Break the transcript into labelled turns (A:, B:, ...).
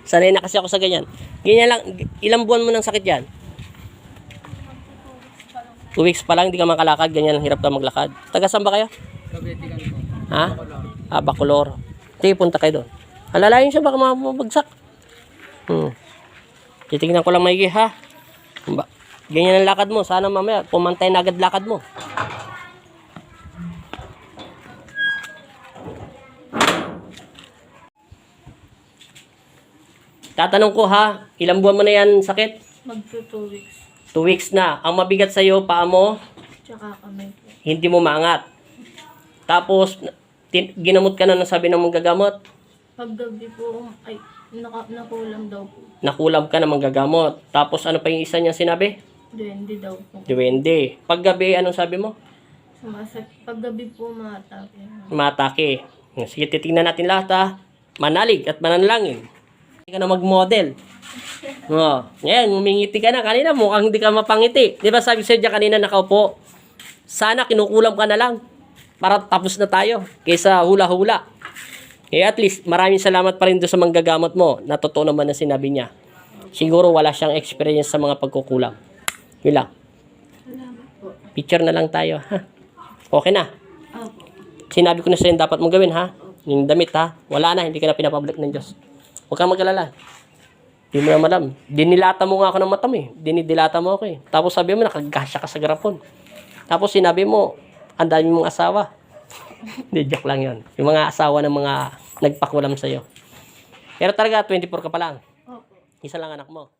A: Sanay na kasi ako sa ganyan. Ganyan lang, ilang buwan mo ng sakit yan? 2 weeks pa lang, hindi ka makalakad, ganyan lang, hirap ka maglakad. Taga saan ba kayo?
B: Kabetikan po.
A: Ha? Bacolor. Sige, punta kayo doon. Alalayan siya, baka mabagsak. Titignan ko lang maigi, ha? Ganyan ang lakad mo, sana mamaya, pumantay na agad lakad mo. Tatanong ko ha, ilang buwan mo na yan sakit?
C: Magto 2 weeks.
A: 2 weeks na. Ang mabigat sa'yo, paa mo,
C: Tsaka kamay po.
A: hindi mo maangat. Tapos, ginamot ka na ng sabi ng manggagamot.
C: Paggabi po, ay, nakulam daw po.
A: Nakulam ka na manggagamot. Tapos, ano pa yung isa niya sinabi?
C: Duwende daw po.
A: Duwende. Paggabi, anong sabi mo?
C: Paggabi po, matake.
A: Matake. Sige, titingnan natin lahat ha. Manalig at mananalangin. Hindi ka na mag-model. Ngayon, umingiti ka na. Kanina mukhang hindi ka mapangiti. Di ba sabi sa'yo dyan kanina nakaupo? Sana kinukulam ka na lang. Para tapos na tayo. Kaysa hula-hula. At least, maraming salamat pa rin doon sa manggagamot mo. Natotoo naman na sinabi niya. Siguro wala siyang experience sa mga pagkukulam. Yun lang.
C: Salamat po.
A: Picture na lang tayo. Ha? Okay na.
C: Opo.
A: Sinabi ko na sa'yo dapat mong gawin ha. Yung damit ha. Wala na. Hindi ka na pinapublic ng Diyos. Huwag kang mag-alala. Hindi mo na madam. Dinilata mo nga ako ng mata mo eh. Dinidilata mo ako eh. Tapos sabi mo, nakagasya ka sa garapon. Tapos sinabi mo, ang dami mong asawa. Hindi, joke lang yun. Yung mga asawa ng mga nagpakulam sa'yo. Pero talaga, 24 ka pa lang.
C: Opo.
A: Isa lang anak mo.